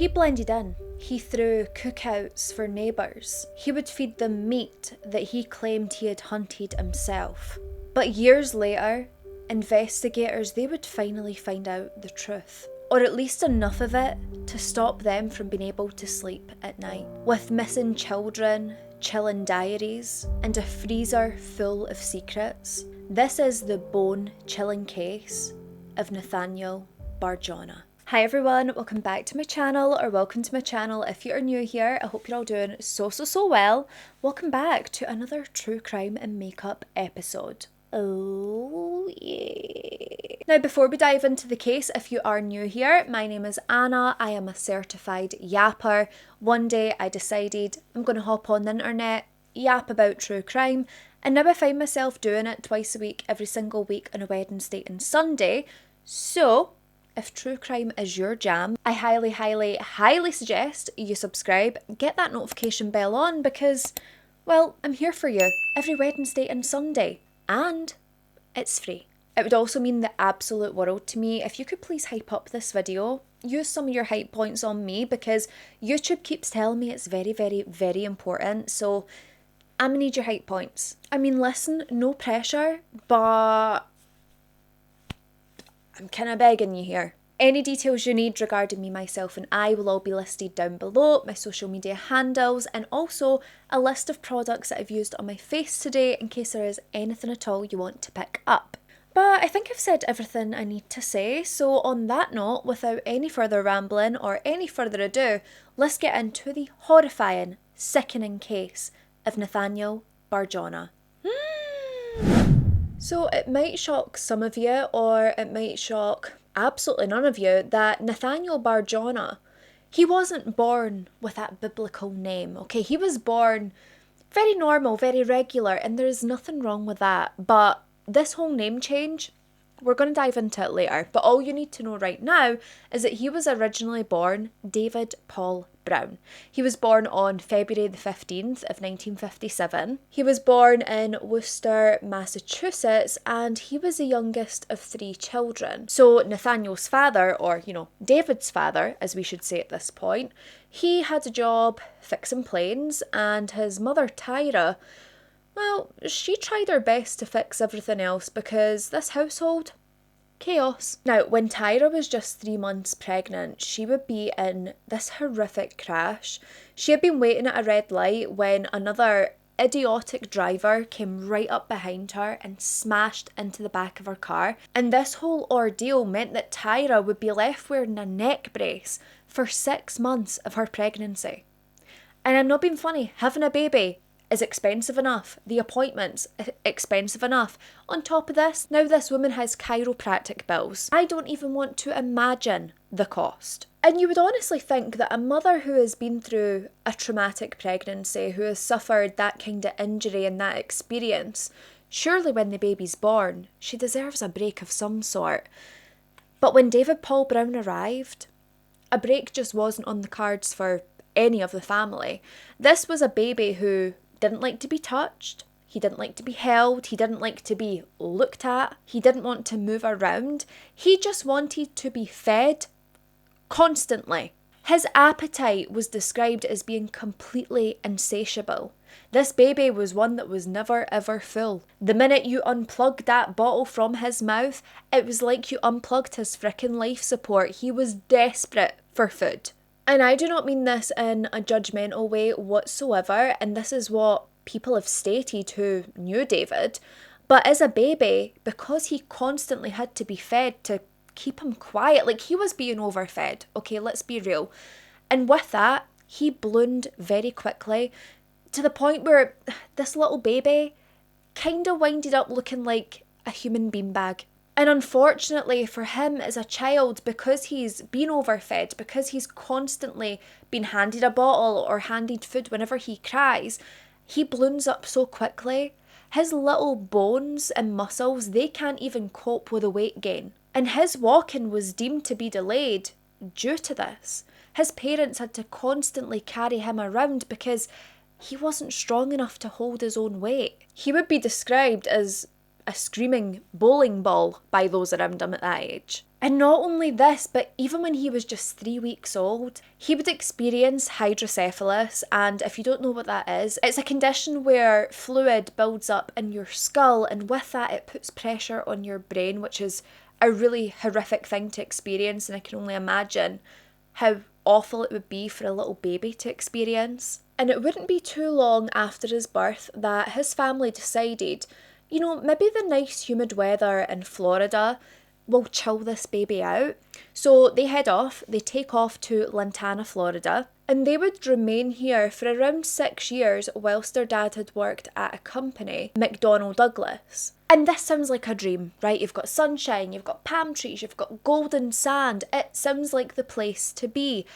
He blended in. He threw cookouts for neighbours. He would feed them meat that he claimed he had hunted himself. But years later, investigators, they would finally find out the truth. Or at least enough of it to stop them from being able to sleep at night. With missing children, chilling diaries, and a freezer full of secrets, this is the bone-chilling case of Nathaniel Bar-Jonah. Hi everyone, welcome back to my channel, or welcome to my channel if you are new here. I hope you're all doing so well. Welcome back to another true crime and makeup episode. Oh yeah. Now before we dive into the case, if you are new here, my name is Anna. I am a certified yapper. One day I decided I'm going to hop on the internet, yap about true crime, and now I find myself doing it twice a week, every single week on a Wednesday and Sunday. So if true crime is your jam, I highly suggest you subscribe, get that notification bell on because, well, I'm here for you every Wednesday and Sunday. And it's free. It would also mean the absolute world to me if you could please hype up this video. Use some of your hype points on me because YouTube keeps telling me it's very important. So I'm gonna need your hype points. I mean, listen, no pressure, but I'm kind of begging you here. Any details you need regarding me, myself and I will all be listed down below, my social media handles, and also a list of products that I've used on my face today in case there is anything at all you want to pick up. But I think I've said everything I need to say, so on that note, without any further rambling or any further ado, let's get into the horrifying, sickening case of Nathaniel Bar-Jonah. So it might shock some of you, or it might shock absolutely none of you, that Nathaniel Bar-Jonah, he wasn't born with that biblical name, okay? He was born very normal, very regular, and there's nothing wrong with that. But this whole name change, we're going to dive into it later. But all you need to know right now is that he was originally born David Paul Brown. He was born on February the 15th of 1957. He was born in Worcester, Massachusetts, and he was the youngest of 3 children. So Nathaniel's father, or David's father, as we should say at this point, he had a job fixing planes, and his mother Tyra, well, she tried her best to fix everything else because this household, chaos. Now, when Tyra was just 3 months pregnant, she would be in this horrific crash. She had been waiting at a red light when another idiotic driver came right up behind her and smashed into the back of her car. And this whole ordeal meant that Tyra would be left wearing a neck brace for 6 months of her pregnancy. And I'm not being funny, having a baby is expensive enough. The appointments, expensive enough. On top of this, now this woman has chiropractic bills. I don't even want to imagine the cost. And you would honestly think that a mother who has been through a traumatic pregnancy, who has suffered that kind of injury and that experience, surely when the baby's born, she deserves a break of some sort. But when David Paul Brown arrived, a break just wasn't on the cards for any of the family. This was a baby who didn't like to be touched, he didn't like to be held, he didn't like to be looked at, he didn't want to move around, he just wanted to be fed constantly. His appetite was described as being completely insatiable. This baby was one that was never ever full. The minute you unplugged that bottle from his mouth, it was like you unplugged his frickin' life support. He was desperate for food. And I do not mean this in a judgmental way whatsoever, and this is what people have stated who knew David, but as a baby, because he constantly had to be fed to keep him quiet, like he was being overfed, okay, let's be real. And with that, he ballooned very quickly to the point where this little baby kind of winded up looking like a human beanbag. And unfortunately for him as a child, because he's been overfed, because he's constantly been handed a bottle or handed food whenever he cries, he balloons up so quickly. His little bones and muscles, they can't even cope with the weight gain. And his walking was deemed to be delayed due to this. His parents had to constantly carry him around because he wasn't strong enough to hold his own weight. He would be described as a screaming bowling ball by those around him at that age. And not only this, but even when he was just 3 weeks old, he would experience hydrocephalus. And if you don't know what that is, it's a condition where fluid builds up in your skull, and with that it puts pressure on your brain, which is a really horrific thing to experience. And I can only imagine how awful it would be for a little baby to experience. And it wouldn't be too long after his birth that his family decided, maybe the nice humid weather in Florida will chill this baby out. So they head off, they take off to Lantana, Florida, and they would remain here for around 6 years whilst their dad had worked at a company, McDonnell Douglas. And this sounds like a dream, right? You've got sunshine, you've got palm trees, you've got golden sand. It sounds like the place to be.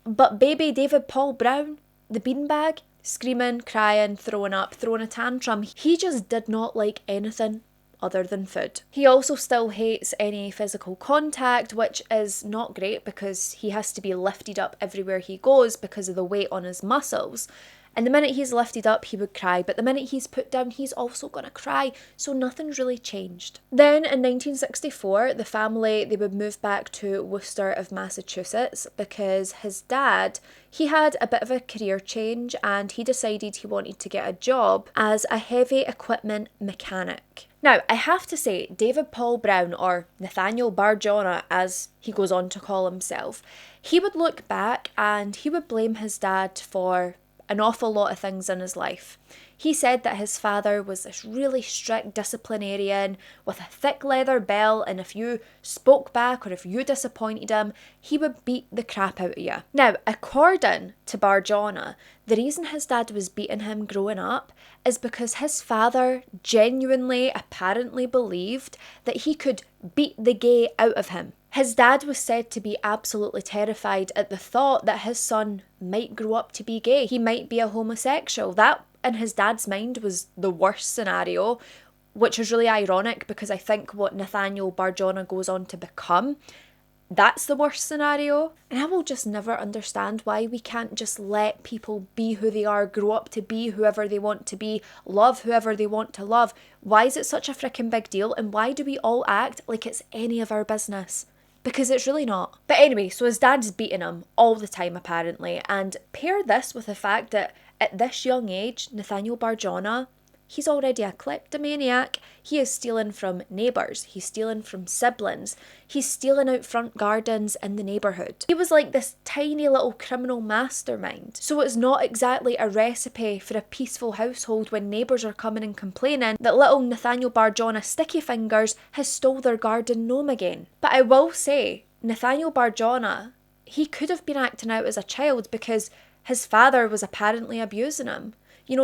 But baby David Paul Brown, the beanbag, screaming, crying, throwing up, throwing a tantrum, he just did not like anything other than food. He also still hates any physical contact, which is not great because he has to be lifted up everywhere he goes because of the weight on his muscles. And the minute he's lifted up, he would cry, but the minute he's put down, he's also gonna cry, so nothing's really changed. Then in 1964, the family, they would move back to Worcester of Massachusetts because his dad, he had a bit of a career change and he decided he wanted to get a job as a heavy equipment mechanic. Now, I have to say, David Paul Brown, or Nathaniel Bar-Jonah as he goes on to call himself, he would look back and he would blame his dad for an awful lot of things in his life. He said that his father was this really strict disciplinarian with a thick leather belt, and if you spoke back or if you disappointed him, he would beat the crap out of you. Now, according to Bar-Jonah, the reason his dad was beating him growing up is because his father genuinely, apparently believed that he could beat the gay out of him. His dad was said to be absolutely terrified at the thought that his son might grow up to be gay. He might be a homosexual. That, in his dad's mind, was the worst scenario, which is really ironic because I think what Nathaniel Bar-Jonah goes on to become, that's the worst scenario. And I will just never understand why we can't just let people be who they are, grow up to be whoever they want to be, love whoever they want to love. Why is it such a freaking big deal? And why do we all act like it's any of our business? Because it's really not. But anyway, so his dad's beating him all the time apparently, and pair this with the fact that at this young age, Nathaniel Bar-Jonah, he's already a kleptomaniac. He is stealing from neighbours, he's stealing from siblings, he's stealing out front gardens in the neighbourhood. He was like this tiny little criminal mastermind. So it's not exactly a recipe for a peaceful household when neighbours are coming and complaining that little Nathaniel Bar-Jonah Sticky Fingers has stole their garden gnome again. But I will say, Nathaniel Bar-Jonah, he could have been acting out as a child because his father was apparently abusing him.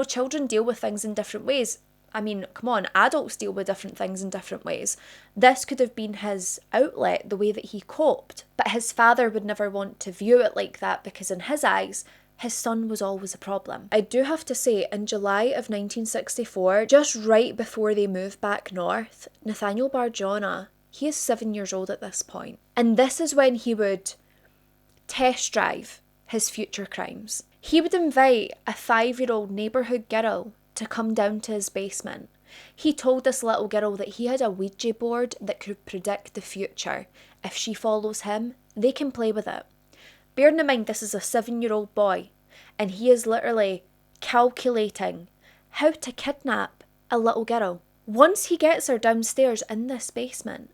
Children deal with things in different ways. I mean, come on, adults deal with different things in different ways. This could have been his outlet, the way that he coped. But his father would never want to view it like that because in his eyes, his son was always a problem. I do have to say, in July of 1964, just right before they moved back north, Nathaniel Bar-Jonah, he is 7 years old at this point. And this is when he would test drive his future crimes. He would invite a 5-year-old neighbourhood girl to come down to his basement. He told this little girl that he had a Ouija board that could predict the future. If she follows him, they can play with it. Bearing in mind this is a 7-year-old boy, and he is literally calculating how to kidnap a little girl. Once he gets her downstairs in this basement,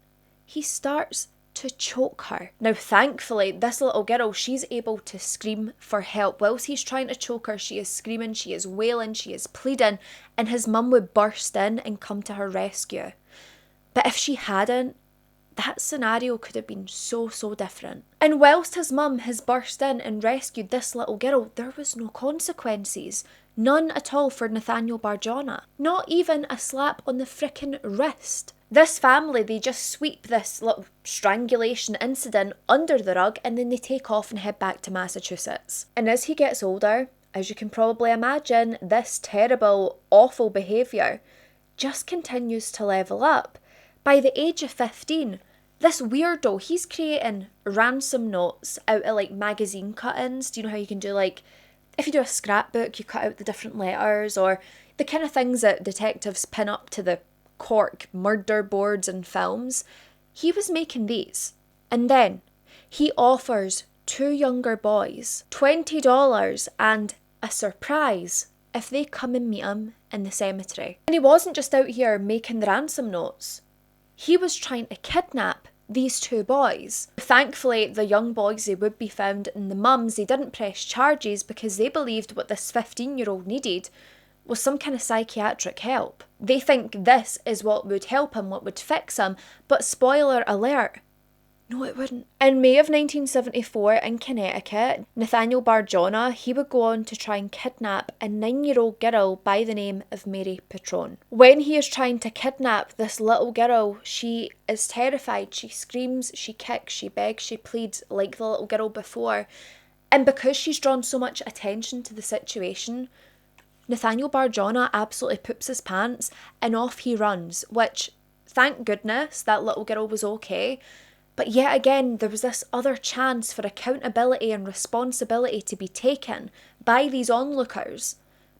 he starts to choke her. Now, thankfully, this little girl, she's able to scream for help. Whilst he's trying to choke her, she is screaming, she is wailing, she is pleading, and his mum would burst in and come to her rescue. But if she hadn't, that scenario could have been so different. And whilst his mum has burst in and rescued this little girl, there was no consequences. None at all for Nathaniel Bar-Jonah. Not even a slap on the frickin' wrist. This family, they just sweep this little strangulation incident under the rug and then they take off and head back to Massachusetts. And as he gets older, as you can probably imagine, this terrible, awful behaviour just continues to level up. By the age of 15, this weirdo, he's creating ransom notes out of like magazine cut-ins. Do you know how you can do like, if you do a scrapbook, you cut out the different letters, or the kind of things that detectives pin up to the cork murder boards and films? He was making these. And then he offers 2 younger boys $20 and a surprise if they come and meet him in the cemetery. And he wasn't just out here making the ransom notes. He was trying to kidnap these 2 boys. Thankfully, the young boys, they would be found, and the mums, they didn't press charges because they believed what this 15-year-old needed was some kind of psychiatric help. They think this is what would help him, what would fix him, but spoiler alert, no, it wouldn't. In May of 1974 in Connecticut, Nathaniel Bar-Jonah, he would go on to try and kidnap a 9-year-old girl by the name of Mary Patrone. When he is trying to kidnap this little girl, she is terrified. She screams, she kicks, she begs, she pleads like the little girl before. And because she's drawn so much attention to the situation, Nathaniel Bar-Jonah absolutely poops his pants and off he runs, which, thank goodness, that little girl was okay. But yet again, there was this other chance for accountability and responsibility to be taken by these onlookers,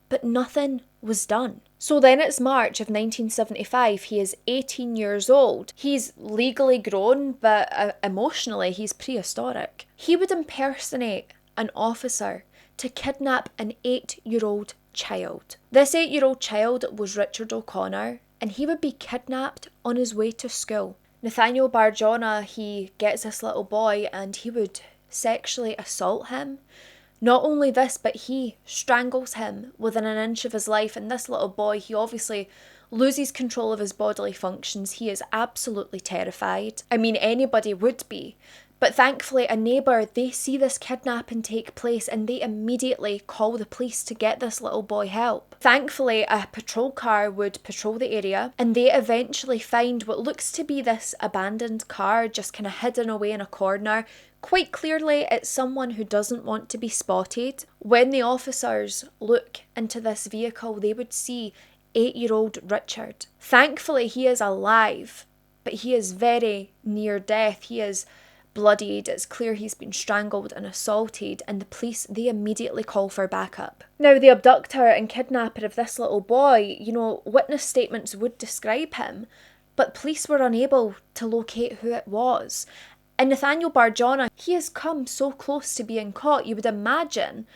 but nothing was done. So then it's March of 1975, he is 18 years old. He's legally grown, but emotionally he's prehistoric. He would impersonate an officer to kidnap an 8-year-old child. This 8-year-old child was Richard O'Connor, and he would be kidnapped on his way to school. Nathaniel Bar-Jonah, he gets this little boy and he would sexually assault him. Not only this, but he strangles him within an inch of his life, and this little boy, he obviously loses control of his bodily functions. He is absolutely terrified. I mean, anybody would be. But thankfully, a neighbour, they see this kidnapping take place and they immediately call the police to get this little boy help. Thankfully, a patrol car would patrol the area and they eventually find what looks to be this abandoned car just kind of hidden away in a corner. Quite clearly, it's someone who doesn't want to be spotted. When the officers look into this vehicle, they would see 8-year-old Richard. Thankfully, he is alive, but he is very near death. He is bloodied, it's clear he's been strangled and assaulted, and the police, they immediately call for backup. Now, the abductor and kidnapper of this little boy, witness statements would describe him, but police were unable to locate who it was. And Nathaniel Bar-Jonah, he has come so close to being caught, you would imagine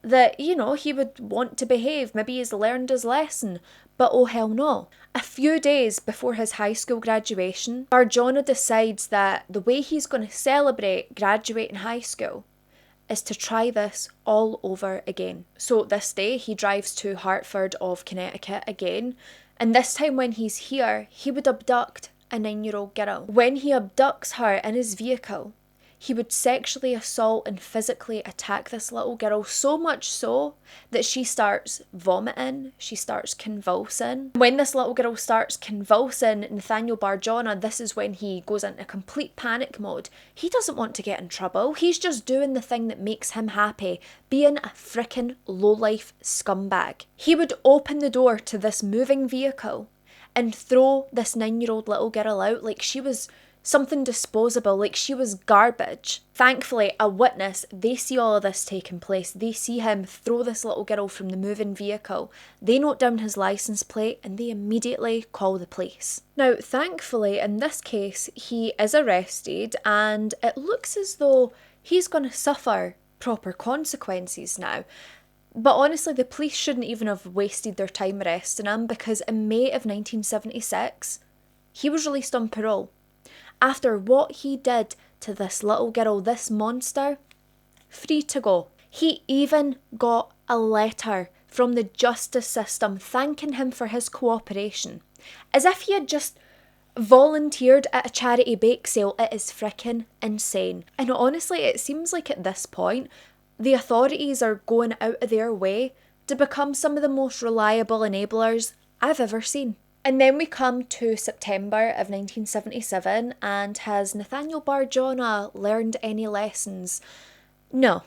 that, he would want to behave, maybe he's learned his lesson, but oh hell no. A few days before his high school graduation, Bar-Jonah decides that the way he's going to celebrate graduating high school is to try this all over again. So this day, he drives to Hartford of Connecticut again, and this time when he's here, he would abduct a 9-year-old girl. When he abducts her in his vehicle, he would sexually assault and physically attack this little girl, so much so that she starts vomiting, she starts convulsing. When this little girl starts convulsing, Nathaniel Bar-Jonah, this is when he goes into complete panic mode. He doesn't want to get in trouble. He's just doing the thing that makes him happy, being a frickin' lowlife scumbag. He would open the door to this moving vehicle and throw this 9-year-old little girl out like she was something disposable, like she was garbage. Thankfully, a witness, they see all of this taking place. They see him throw this little girl from the moving vehicle. They note down his license plate and they immediately call the police. Now, thankfully, in this case, he is arrested and it looks as though he's going to suffer proper consequences now. But honestly, the police shouldn't even have wasted their time arresting him, because in May of 1976, he was released on parole. After what he did to this little girl, this monster, free to go. He even got a letter from the justice system thanking him for his cooperation. As if he had just volunteered at a charity bake sale. It is frickin' insane. And honestly, it seems like at this point, the authorities are going out of their way to become some of the most reliable enablers I've ever seen. And then we come to September of 1977, and has Nathaniel Bar-Jonah learned any lessons? No,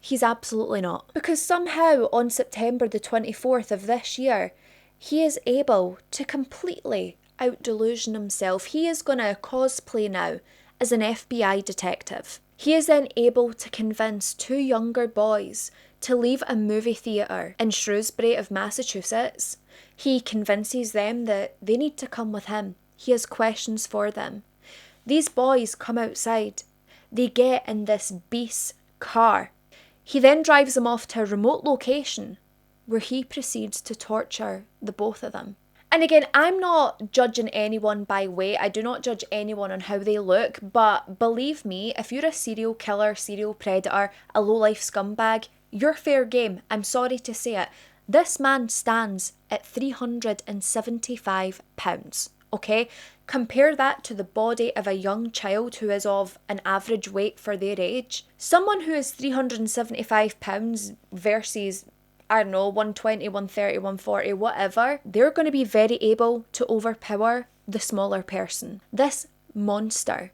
he's absolutely not. Because somehow on September the 24th of this year, he is able to completely out-delusion himself. He is going to cosplay now as an FBI detective. He is then able to convince 2 younger boys to leave a movie theatre in Shrewsbury of Massachusetts. He convinces them that they need to come with him. He has questions for them. These boys come outside. They get in this beast's car. He then drives them off to a remote location where he proceeds to torture the both of them. And again, I'm not judging anyone by weight. I do not judge anyone on how they look. But believe me, if you're a serial killer, serial predator, a low-life scumbag, you're fair game. I'm sorry to say it. This man stands at 375 pounds. Okay? Compare that to the body of a young child who is of an average weight for their age. Someone who is 375 pounds versus, I don't know, 120, 130, 140, whatever, they're going to be very able to overpower the smaller person. This monster,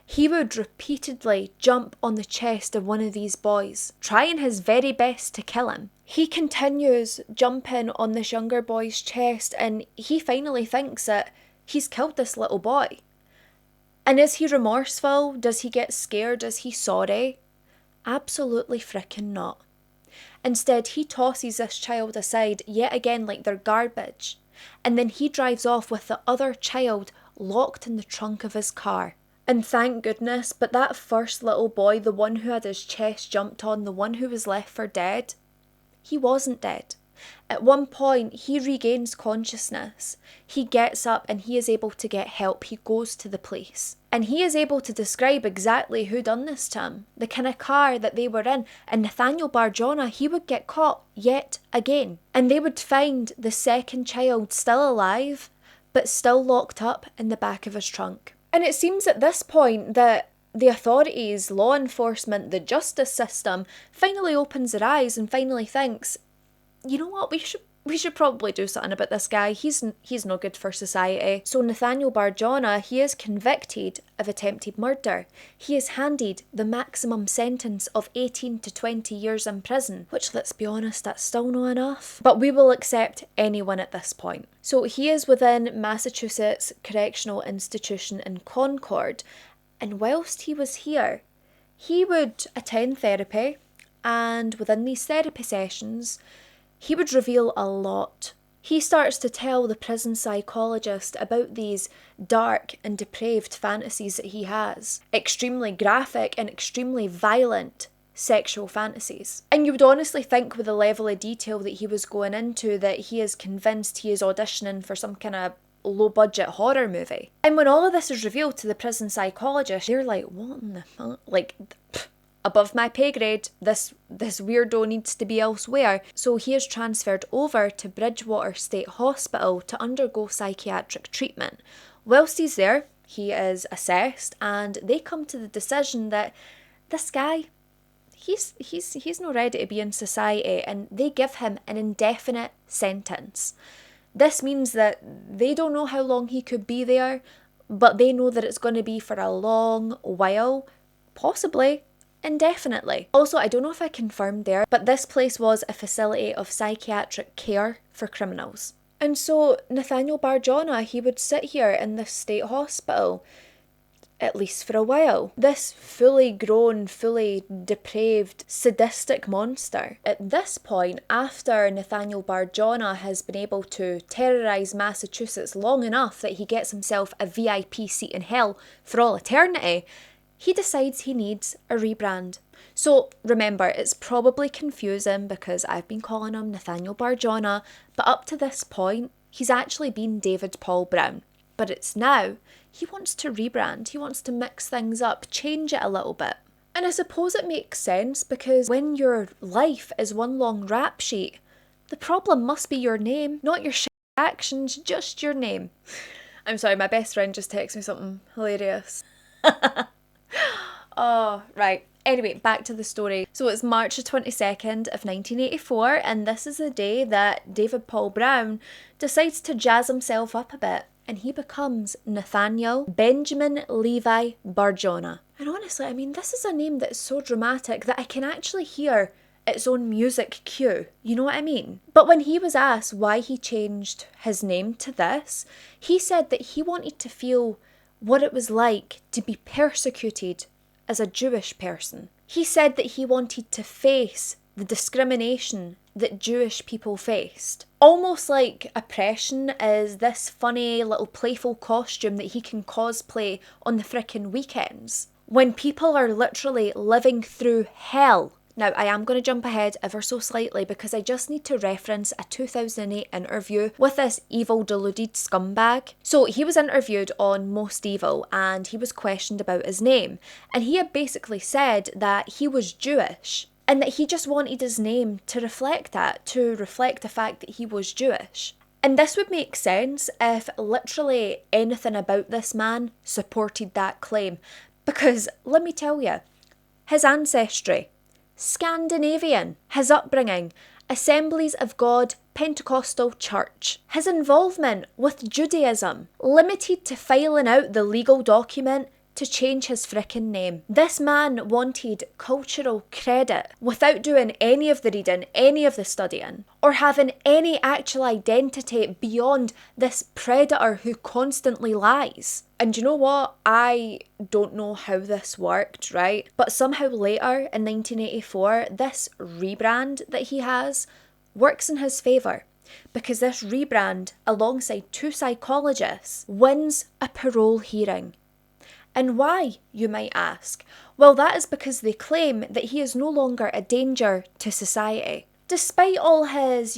he would repeatedly jump on the chest of one of these boys, trying his very best to kill him. He continues jumping on this younger boy's chest, and he finally thinks that he's killed this little boy. And is he remorseful? Does he get scared? Is he sorry? Absolutely frickin' not. Instead, he tosses this child aside yet again like they're garbage. And then he drives off with the other child locked in the trunk of his car. And thank goodness, but that first little boy, the one who had his chest jumped on, the one who was left for dead, he wasn't dead. At one point, he regains consciousness. He gets up and he is able to get help. He goes to the police. And he is able to describe exactly who done this to him, the kind of car that they were in. And Nathaniel Bar-Jonah, he would get caught yet again. And they would find the second child still alive, but still locked up in the back of his trunk. And it seems at this point that the authorities, law enforcement, the justice system finally opens their eyes and finally thinks, you know what, we should probably do something about this guy. He's no good for society. So Nathaniel Bar-Jonah, he is convicted of attempted murder. He is handed the maximum sentence of 18 to 20 years in prison, which, let's be honest, that's still not enough. But we will accept anyone at this point. So he is within Massachusetts Correctional Institution in Concord, and whilst he was here, he would attend therapy, and within these therapy sessions, he would reveal a lot. He starts to tell the prison psychologist about these dark and depraved fantasies that he has. Extremely graphic and extremely violent sexual fantasies. And you would honestly think with the level of detail that he was going into that he is convinced he is auditioning for some kind of low-budget horror movie. And when all of this is revealed to the prison psychologist, they're like, what in the fuck? Like, above my pay grade, this weirdo needs to be elsewhere. So he is transferred over to Bridgewater State Hospital to undergo psychiatric treatment. Whilst he's there, he is assessed, and they come to the decision that this guy, he's not ready to be in society, and they give him an indefinite sentence. This means that they don't know how long he could be there, but they know that it's going to be for a long while, possibly indefinitely. Also, I don't know if I confirmed there, but this place was a facility of psychiatric care for criminals. And so Nathaniel Bar-Jonah, he would sit here in this state hospital, at least for a while. This fully grown, fully depraved, sadistic monster. At this point, after Nathaniel Bar-Jonah has been able to terrorise Massachusetts long enough that he gets himself a VIP seat in hell for all eternity, he decides he needs a rebrand. So remember, it's probably confusing because I've been calling him Nathaniel Bar-Jonah, but up to this point, he's actually been David Paul Brown. But it's now, he wants to rebrand, he wants to mix things up, change it a little bit. And I suppose it makes sense because when your life is one long rap sheet, the problem must be your name, not your actions, just your name. I'm sorry, my best friend just texted me something hilarious. Oh, right. Anyway, back to the story. So it's March the 22nd of 1984, and this is the day that David Paul Brown decides to jazz himself up a bit, and he becomes Nathaniel Benjamin Levi Bar-Jonah. And honestly, I mean, this is a name that's so dramatic that I can actually hear its own music cue. You know what I mean? But when he was asked why he changed his name to this, he said that he wanted to feel what it was like to be persecuted as a Jewish person. He said that he wanted to face the discrimination that Jewish people faced. Almost like oppression is this funny little playful costume that he can cosplay on the frickin' weekends, when people are literally living through hell. Now, I am going to jump ahead ever so slightly because I just need to reference a 2008 interview with this evil, deluded scumbag. So he was interviewed on Most Evil and he was questioned about his name. And he had basically said that he was Jewish and that he just wanted his name to reflect that, to reflect the fact that he was Jewish. And this would make sense if literally anything about this man supported that claim. Because, let me tell you, his ancestry, Scandinavian, his upbringing, Assemblies of God, Pentecostal church, his involvement with Judaism, limited to filing out the legal document to change his frickin' name. This man wanted cultural credit without doing any of the reading, any of the studying, or having any actual identity beyond this predator who constantly lies. And you know what? I don't know how this worked, right? But somehow later in 1984, this rebrand that he has works in his favour. Because this rebrand, alongside 2 psychologists, wins a parole hearing. And why, you might ask? Well, that is because they claim that he is no longer a danger to society. Despite all his,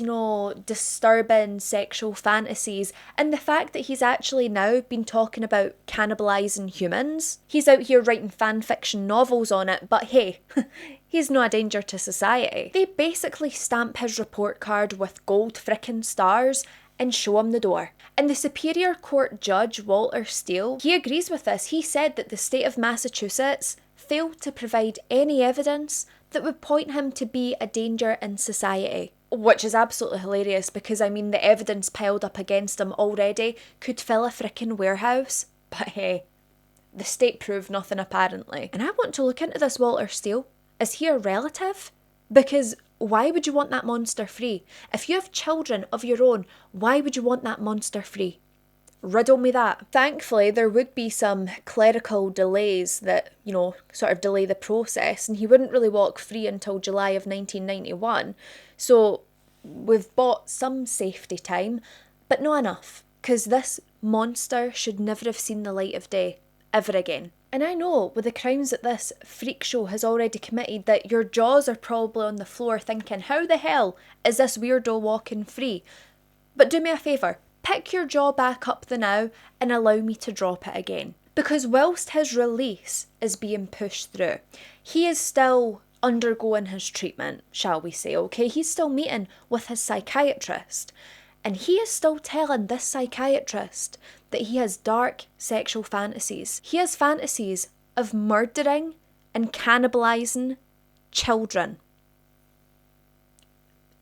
disturbing sexual fantasies and the fact that he's actually now been talking about cannibalising humans, he's out here writing fan fiction novels on it, but hey, he's not a danger to society. They basically stamp his report card with gold frickin' stars and show him the door. And the Superior Court Judge, Walter Steele, he agrees with this. He said that the state of Massachusetts failed to provide any evidence that would point him to be a danger in society. Which is absolutely hilarious because, the evidence piled up against him already could fill a frickin' warehouse. But hey, the state proved nothing apparently. And I want to look into this Walter Steele. Is he a relative? Because why would you want that monster free? If you have children of your own, why would you want that monster free? Riddle me that. Thankfully, there would be some clerical delays that, sort of delay the process, and he wouldn't really walk free until July of 1991. So we've bought some safety time, but not enough, because this monster should never have seen the light of day, ever again. And I know, with the crimes that this freak show has already committed, that your jaws are probably on the floor thinking, how the hell is this weirdo walking free? But do me a favour, pick your jaw back up the now and allow me to drop it again. Because whilst his release is being pushed through, he is still undergoing his treatment, shall we say, okay? He's still meeting with his psychiatrist. And he is still telling this psychiatrist that he has dark sexual fantasies. He has fantasies of murdering and cannibalising children.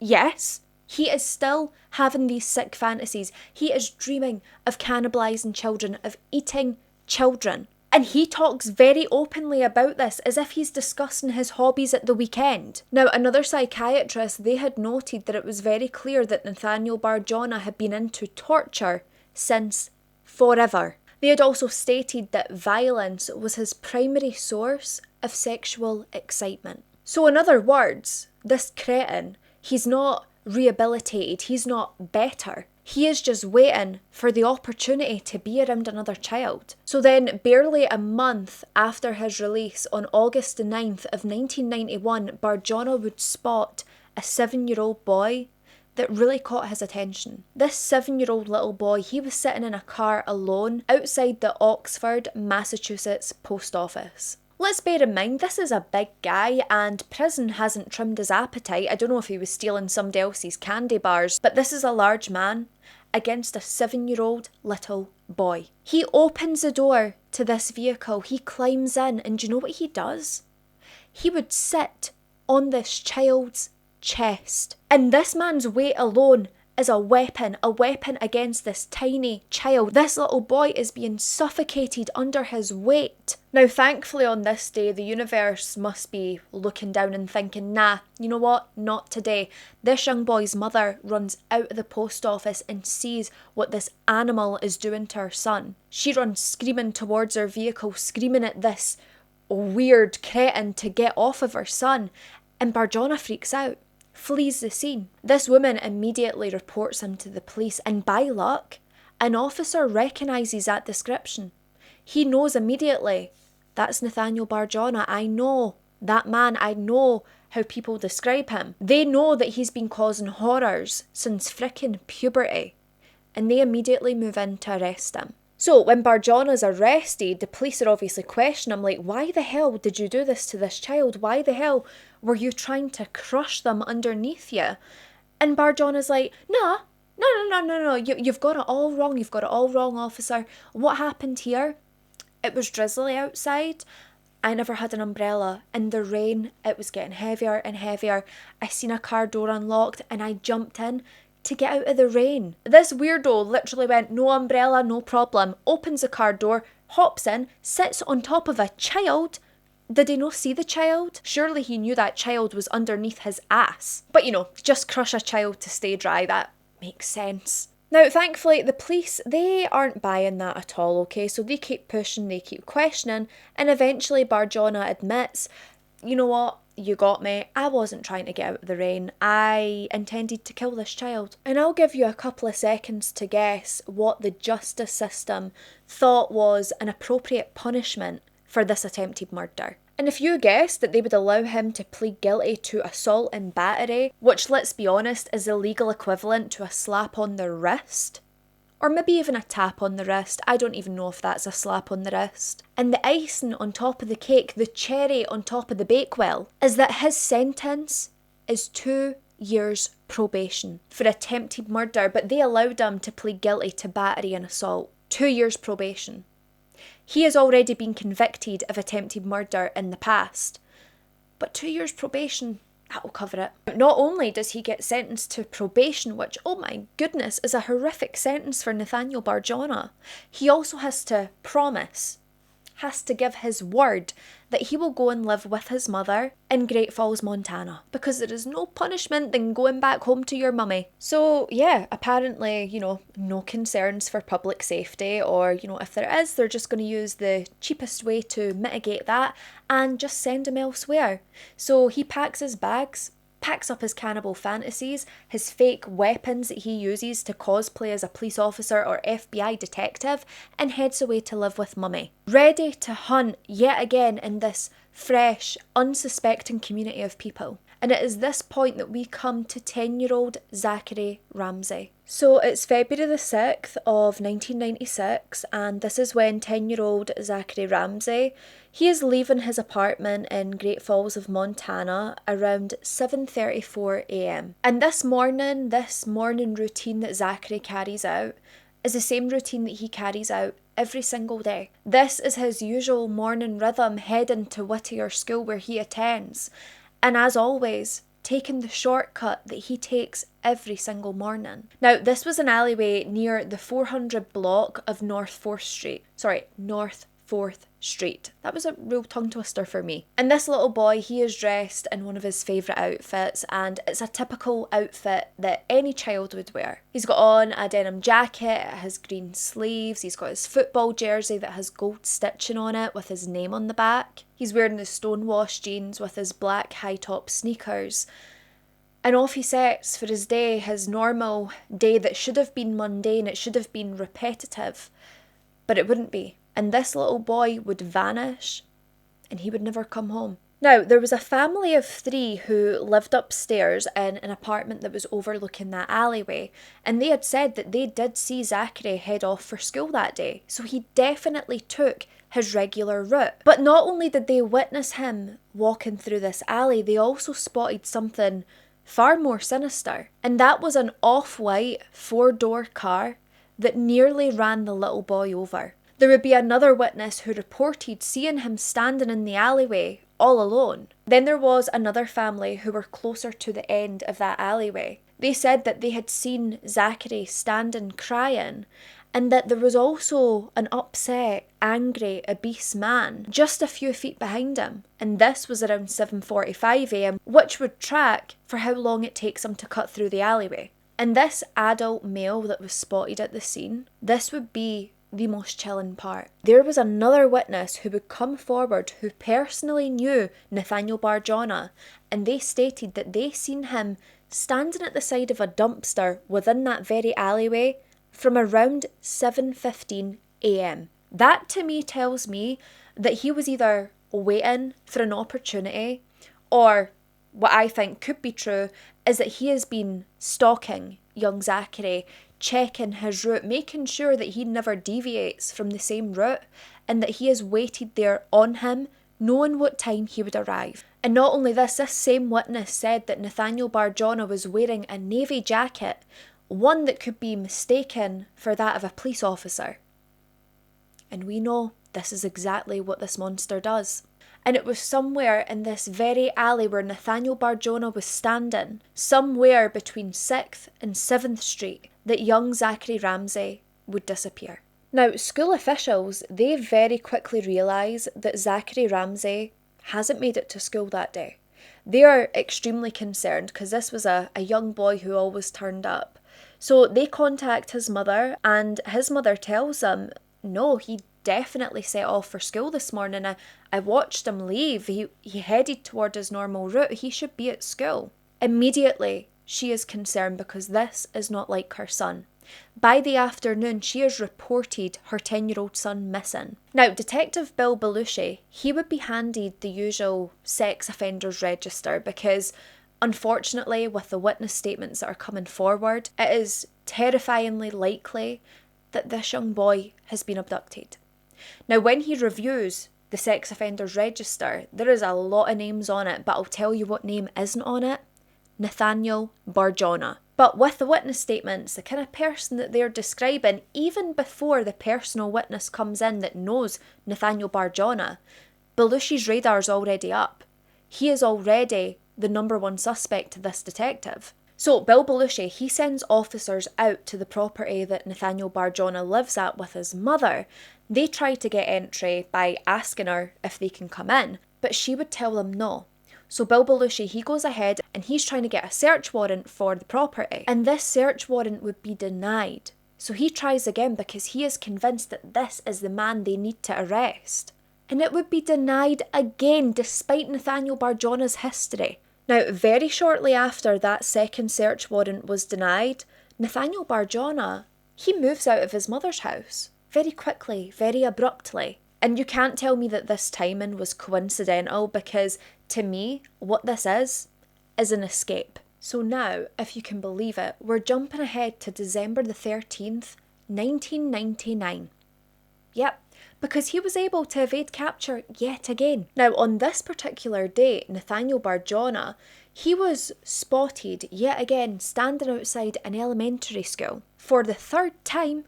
Yes, he is still having these sick fantasies. He is dreaming of cannibalising children, of eating children. And he talks very openly about this as if he's discussing his hobbies at the weekend. Now, another psychiatrist, they had noted that it was very clear that Nathaniel Bar-Jonah had been into torture since forever. They had also stated that violence was his primary source of sexual excitement. So in other words, this cretin, he's not rehabilitated, he's not better. He is just waiting for the opportunity to be around another child. So then, barely a month after his release, on August the 9th of 1991, Bar-Jonah would spot a 7-year-old boy that really caught his attention. This 7-year-old little boy, he was sitting in a car alone outside the Oxford, Massachusetts post office. Let's bear in mind, this is a big guy and prison hasn't trimmed his appetite. I don't know if he was stealing somebody else's candy bars, but this is a large man against a 7-year-old little boy. He opens the door to this vehicle, he climbs in, and do you know what he does? He would sit on this child's chest. And this man's weight alone is a weapon against this tiny child. This little boy is being suffocated under his weight. Now, thankfully on this day, the universe must be looking down and thinking, nah, you know what, not today. This young boy's mother runs out of the post office and sees what this animal is doing to her son. She runs screaming towards her vehicle, screaming at this weird cretin to get off of her son. And Bar-Jonah freaks out, flees the scene. This woman immediately reports him to the police, and by luck, an officer recognises that description. He knows immediately, that's Nathaniel Bar-Jonah. I know that man. I know how people describe him. They know that he's been causing horrors since frickin' puberty, and they immediately move in to arrest him. So when Bar-Jonah's arrested, the police are obviously questioning him, like, why the hell did you do this to this child? Why the hell were you trying to crush them underneath you? And Bar-Jonah's like, no, you've got it all wrong. You've got it all wrong, officer. What happened here? It was drizzly outside. I never had an umbrella. In the rain, it was getting heavier and heavier. I seen a car door unlocked and I jumped in to get out of the rain. This weirdo literally went, no umbrella, no problem, opens the car door, hops in, sits on top of a child. Did he not see the child? Surely he knew that child was underneath his ass. But just crush a child to stay dry, that makes sense. Now, thankfully, the police, they aren't buying that at all, okay? So they keep pushing, they keep questioning, and eventually Bar-Jonah admits, you know what? You got me. I wasn't trying to get out of the rain. I intended to kill this child. And I'll give you a couple of seconds to guess what the justice system thought was an appropriate punishment for this attempted murder. And if you guessed that they would allow him to plead guilty to assault and battery, which, let's be honest, is the legal equivalent to a slap on the wrist, or maybe even a tap on the wrist. I don't even know if that's a slap on the wrist. And the icing on top of the cake, the cherry on top of the bakewell, is that his sentence is 2 years probation for attempted murder, but they allowed him to plead guilty to battery and assault. 2 years probation. He has already been convicted of attempted murder in the past, but 2 years probation, that'll cover it. Not only does he get sentenced to probation, which, oh my goodness, is a horrific sentence for Nathaniel Bar-Jonah, he also has to promise, has to give his word that he will go and live with his mother in Great Falls, Montana, because there is no punishment than going back home to your mummy. So yeah, apparently, no concerns for public safety, or, if there is, they're just going to use the cheapest way to mitigate that and just send him elsewhere. So he packs his bags, packs up his cannibal fantasies, his fake weapons that he uses to cosplay as a police officer or FBI detective, and heads away to live with Mummy, ready to hunt yet again in this fresh, unsuspecting community of people. And it is this point that we come to 10-year-old Zachary Ramsay. So it's February the 6th of 1996, and this is when 10-year-old Zachary Ramsay, he is leaving his apartment in Great Falls of Montana around 7:34 a.m. And this morning routine that Zachary carries out is the same routine that he carries out every single day. This is his usual morning rhythm heading to Whittier School where he attends. And as always, taking the shortcut that he takes every single morning. Now, this was an alleyway near the 400 block of North 4th Street. That was a real tongue twister for me. And this little boy, he is dressed in one of his favourite outfits, and it's a typical outfit that any child would wear. He's got on a denim jacket, it has green sleeves, he's got his football jersey that has gold stitching on it with his name on the back. He's wearing the stonewashed jeans with his black high-top sneakers. And off he sets for his day, his normal day that should have been mundane, it should have been repetitive, but it wouldn't be. And this little boy would vanish and he would never come home. Now, there was a family of 3 who lived upstairs in an apartment that was overlooking that alleyway, and they had said that they did see Zachary head off for school that day, so he definitely took his regular route. But not only did they witness him walking through this alley, they also spotted something far more sinister, and that was an off-white 4-door car that nearly ran the little boy over. There would be another witness who reported seeing him standing in the alleyway all alone. Then there was another family who were closer to the end of that alleyway. They said that they had seen Zachary standing crying, and that there was also an upset, angry, obese man just a few feet behind him. And this was around 7:45 a.m, which would track for how long it takes him to cut through the alleyway. And this adult male that was spotted at the scene, this would be the most chilling part. There was another witness who would come forward who personally knew Nathaniel Bar-Jonah, and they stated that they seen him standing at the side of a dumpster within that very alleyway from around 7:15 a.m. That to me tells me that he was either waiting for an opportunity, or what I think could be true is that he has been stalking young Zachary, checking his route, making sure that he never deviates from the same route, and that he has waited there on him, knowing what time he would arrive. And not only this same witness said that Nathaniel Bar-Jonah was wearing a navy jacket, one that could be mistaken for that of a police officer. And we know this is exactly what this monster does. And it was somewhere in this very alley where Nathaniel Bar-Jonah was standing, somewhere between 6th and 7th Street, that young Zachary Ramsay would disappear. Now, school officials, they very quickly realise that Zachary Ramsay hasn't made it to school that day. They are extremely concerned because this was a young boy who always turned up. So they contact his mother, and his mother tells them, no, he definitely set off for school this morning. I watched him leave. He headed toward his normal route. He should be at school. Immediately, she is concerned because this is not like her son. By the afternoon, she has reported her 10-year-old son missing. Now, Detective Bill Belushi, he would be handed the usual sex offenders register because, unfortunately, with the witness statements that are coming forward, it is terrifyingly likely that this young boy has been abducted. Now, when he reviews the sex offenders register, there is a lot of names on it, but I'll tell you what name isn't on it. Nathaniel Bar-Jonah. But with the witness statements, the kind of person that they're describing, even before the personal witness comes in that knows Nathaniel Bar-Jonah, Belushi's radar's already up. He is already the number one suspect to this detective. So Bill Belushi, he sends officers out to the property that Nathaniel Bar-Jonah lives at with his mother. They try to get entry by asking her if they can come in, but she would tell them no. So Bill Belushi, he goes ahead and he's trying to get a search warrant for the property. And this search warrant would be denied. So he tries again because he is convinced that this is the man they need to arrest. And it would be denied again despite Nathaniel Bar-Jonah's history. Now, very shortly after that second search warrant was denied, Nathaniel Bar-Jonah, he moves out of his mother's house. Very quickly, very abruptly. And you can't tell me that this timing was coincidental because, to me, what this is an escape. So now, if you can believe it, we're jumping ahead to December the 13th, 1999. Yep, because he was able to evade capture yet again. Now, on this particular day, Nathaniel Bar-Jonah, he was spotted yet again standing outside an elementary school for the third time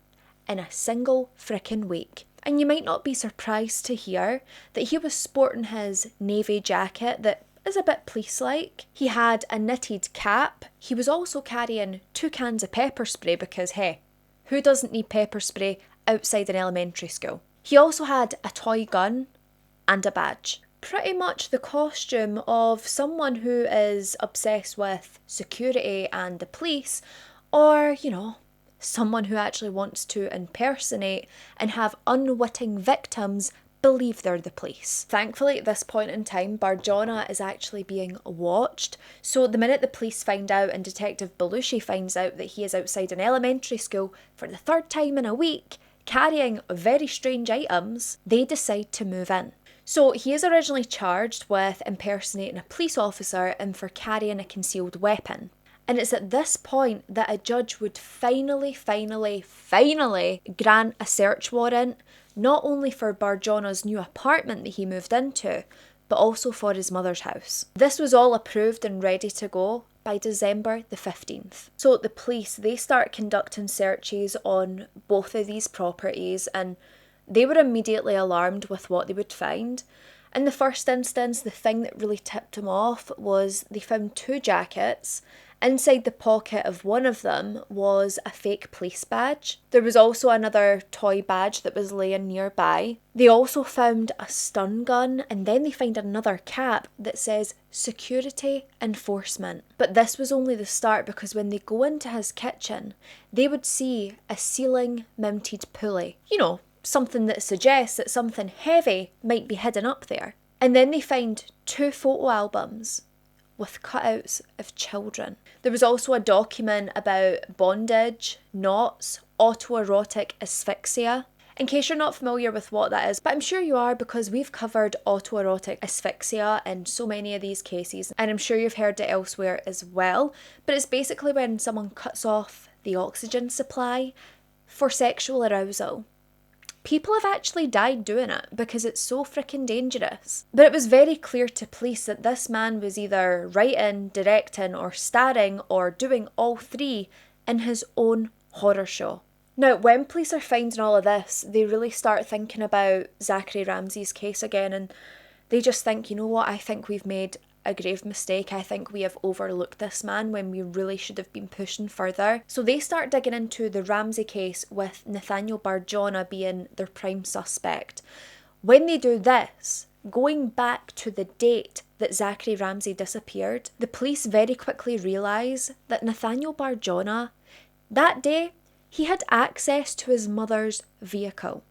in a single frickin' week. And you might not be surprised to hear that he was sporting his navy jacket that is a bit police-like. He had a knitted cap. He was also carrying 2 cans of pepper spray because, hey, who doesn't need pepper spray outside an elementary school? He also had a toy gun and a badge. Pretty much the costume of someone who is obsessed with security and the police, or, someone who actually wants to impersonate and have unwitting victims believe they're the police. Thankfully, at this point in time, Bar-Jonah is actually being watched. So the minute the police find out and Detective Belushi finds out that he is outside an elementary school for the third time in a week, carrying very strange items, they decide to move in. So he is originally charged with impersonating a police officer and for carrying a concealed weapon. And it's at this point that a judge would finally grant a search warrant, not only for Bar-Jonah's new apartment that he moved into, but also for his mother's house. This was all approved and ready to go by December the 15th. So the police, they start conducting searches on both of these properties, and they were immediately alarmed with what they would find. In the first instance, the thing that really tipped him off was they found 2 jackets. Inside the pocket of one of them was a fake police badge. There was also another toy badge that was laying nearby. They also found a stun gun, and then they find another cap that says security enforcement. But this was only the start, because when they go into his kitchen, they would see a ceiling mounted pulley. You know, something that suggests that something heavy might be hidden up there. And then they find 2 photo albums with cutouts of children. There was also a document about bondage, knots, autoerotic asphyxia. In case you're not familiar with what that is, but I'm sure you are, because we've covered autoerotic asphyxia in so many of these cases, and I'm sure you've heard it elsewhere as well. But it's basically when someone cuts off the oxygen supply for sexual arousal. People have actually died doing it because it's so freaking dangerous. But it was very clear to police that this man was either writing, directing, or starring, or doing all 3 in his own horror show. Now, when police are finding all of this, they really start thinking about Zachary Ramsay's case again, and they just think, you know what, I think we've made a grave mistake. I think we have overlooked this man when we really should have been pushing further. So they start digging into the Ramsay case, with Nathaniel Bar-Jonah being their prime suspect. When they do this, going back to the date that Zachary Ramsay disappeared, the police very quickly realise that Nathaniel Bar-Jonah, that day, he had access to his mother's vehicle.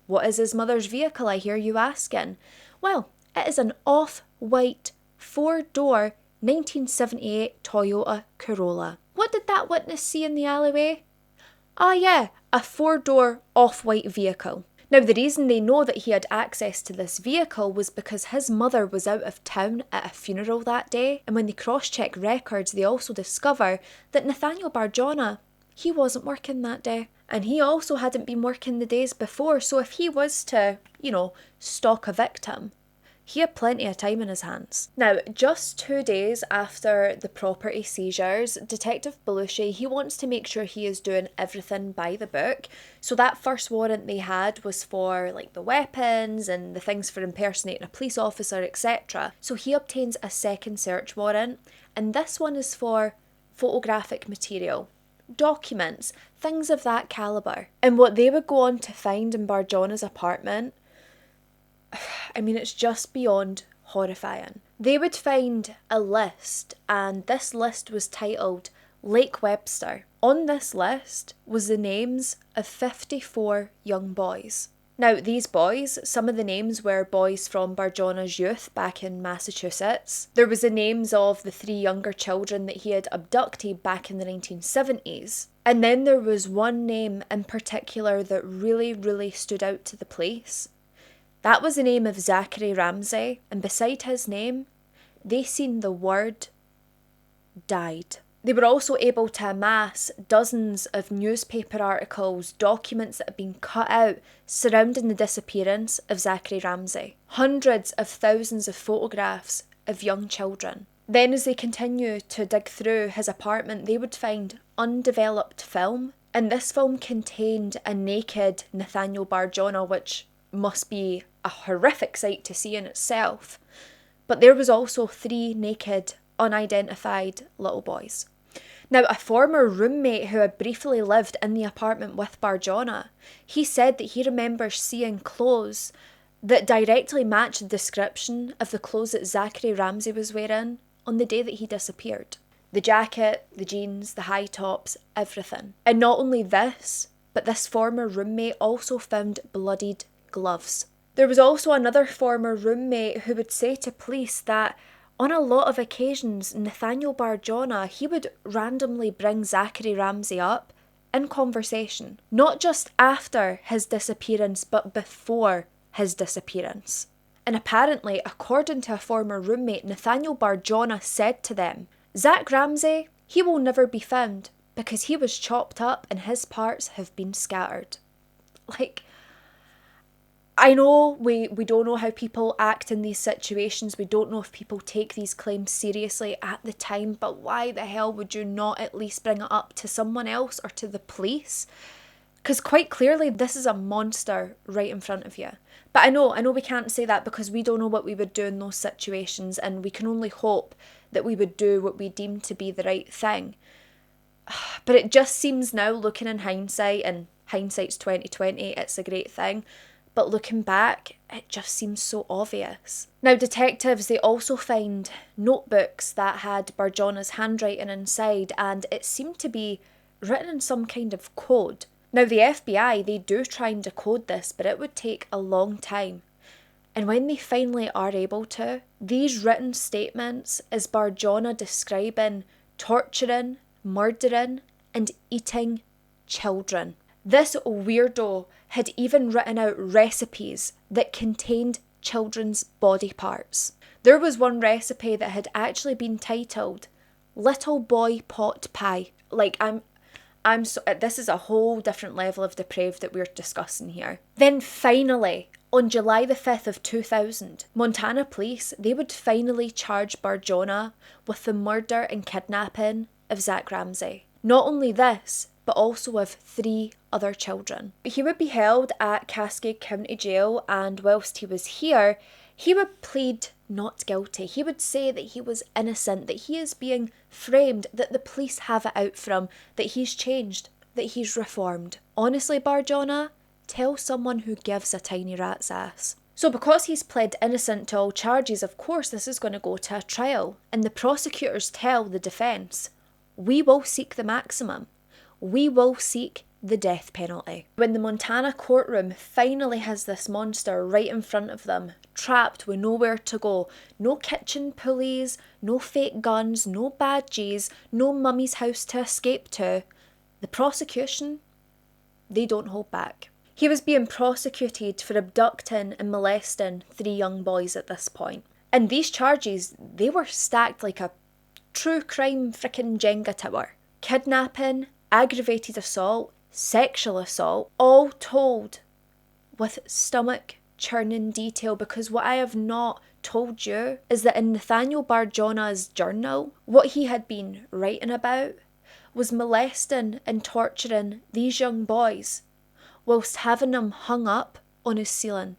What is his mother's vehicle, I hear you asking? Well, it is an off-white 4-door 1978 Toyota Corolla. What did that witness see in the alleyway? Ah yeah, a 4-door off-white vehicle. Now, the reason they know that he had access to this vehicle was because his mother was out of town at a funeral that day, and when they cross-check records, they also discover that Nathaniel Bar-Jonah, he wasn't working that day. And he also hadn't been working the days before, so if he was to, stalk a victim, he had plenty of time in his hands. Now, just 2 days after the property seizures, Detective Belushi, he wants to make sure he is doing everything by the book. So that first warrant they had was for the weapons and the things for impersonating a police officer, etc. So he obtains a second search warrant, and this one is for photographic material, documents, things of that calibre. And what they would go on to find in Bar-Jonah's apartment, I mean, it's just beyond horrifying. They would find a list, and this list was titled Lake Webster. On this list was the names of 54 young boys. Now, these boys, some of the names were boys from Bar-Jonah's youth back in Massachusetts. There was the names of the 3 younger children that he had abducted back in the 1970s. And then there was one name in particular that really, really stood out to the police. That was the name of Zachary Ramsay, and beside his name, they seen the word died. They were also able to amass dozens of newspaper articles, documents that had been cut out surrounding the disappearance of Zachary Ramsay. Hundreds of thousands of photographs of young children. Then as they continue to dig through his apartment, they would find undeveloped film, and this film contained a naked Nathaniel Bar-Jonah, which must be a horrific sight to see in itself. But there was also 3 naked, unidentified little boys. Now, a former roommate who had briefly lived in the apartment with Bar-Jonah, he said that he remembers seeing clothes that directly matched the description of the clothes that Zachary Ramsay was wearing on the day that he disappeared. The jacket, the jeans, the high tops, everything. And not only this, but this former roommate also found bloodied gloves. There was also another former roommate who would say to police that on a lot of occasions, Nathaniel Bar-Jonah, he would randomly bring Zachary Ramsay up in conversation. Not just after his disappearance, but before his disappearance. And apparently, according to a former roommate, Nathaniel Bar-Jonah said to them, Zach Ramsay, he will never be found because he was chopped up and his parts have been scattered. I know we don't know how people act in these situations. We don't know if people take these claims seriously at the time, but why the hell would you not at least bring it up to someone else or to the police? Because quite clearly, this is a monster right in front of you. But I know we can't say that because we don't know what we would do in those situations, and we can only hope that we would do what we deem to be the right thing. But it just seems now, looking in hindsight, and hindsight's 2020, it's a great thing, but looking back, it just seems so obvious. Now, detectives, they also find notebooks that had Bar-Jonah's handwriting inside, and it seemed to be written in some kind of code. Now, the FBI, they do try and decode this, but it would take a long time. And when they finally are able to, these written statements is Bar-Jonah describing torturing, murdering, and eating children. This weirdo had even written out recipes that contained children's body parts. There was one recipe that had actually been titled Little Boy Pot Pie. Like, this is a whole different level of depraved that we're discussing here. Then finally, on July the 5th of 2000, Montana police, they would finally charge Bar-Jonah with the murder and kidnapping of Zach Ramsay. Not only this, but also of 3 other children. He would be held at Cascade County Jail, and whilst he was here, he would plead not guilty. He would say that he was innocent, that he is being framed, that the police have it out for him, that he's changed, that he's reformed. Honestly, Bar-Jonah, tell someone who gives a tiny rat's ass. So because he's pled innocent to all charges, of course this is going to go to a trial, and the prosecutors tell the defence, we will seek the maximum. We will seek the death penalty. When the Montana courtroom finally has this monster right in front of them, trapped with nowhere to go, no kitchen pulleys, no fake guns, no badges, no mummy's house to escape to, the prosecution, they don't hold back. He was being prosecuted for abducting and molesting 3 young boys at this point. And these charges, they were stacked like a true crime frickin' Jenga tower. Kidnapping, aggravated assault, sexual assault, all told with stomach churning detail, because what I have not told you is that in Nathaniel Bar-Jonah's journal, what he had been writing about was molesting and torturing these young boys whilst having them hung up on his ceiling.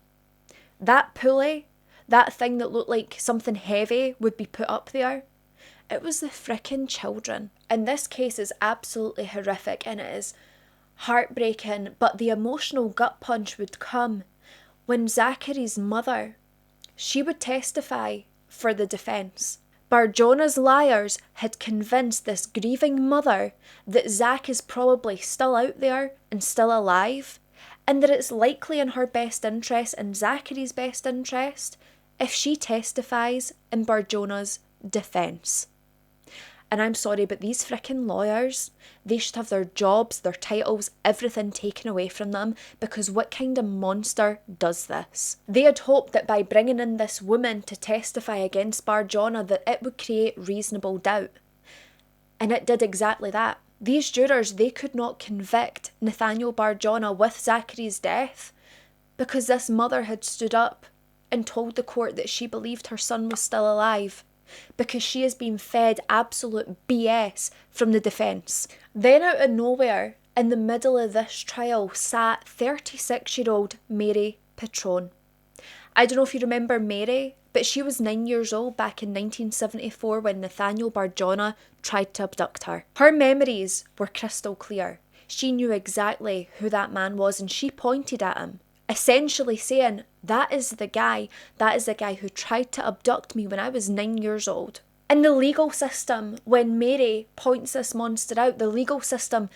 That pulley, that thing that looked like something heavy would be put up there, it was the frickin' children. And this case is absolutely horrific and it is heartbreaking, but the emotional gut punch would come when Zachary's mother, she would testify for the defence. Bar-Jonah's liars had convinced this grieving mother that Zach is probably still out there and still alive, and that it's likely in her best interest and Zachary's best interest if she testifies in Bar-Jonah's defence. And I'm sorry, but these frickin' lawyers, they should have their jobs, their titles, everything taken away from them, because what kind of monster does this? They had hoped that by bringing in this woman to testify against Bar-Jonah that it would create reasonable doubt. And it did exactly that. These jurors, they could not convict Nathaniel Bar-Jonah with Zachary's death because this mother had stood up and told the court that she believed her son was still alive, because she has been fed absolute BS from the defence. Then out of nowhere, in the middle of this trial, sat 36-year-old Mary Patrone. I don't know if you remember Mary, but she was 9 years old back in 1974 when Nathaniel Bar-Jonah tried to abduct her. Her memories were crystal clear. She knew exactly who that man was and she pointed at him, essentially saying, that is the guy who tried to abduct me when I was 9 years old. In the legal system, when Mary points this monster out, the legal system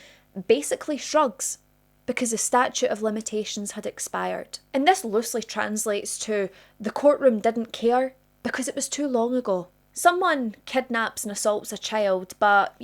basically shrugs because the statute of limitations had expired. And this loosely translates to the courtroom didn't care because it was too long ago. Someone kidnaps and assaults a child, but,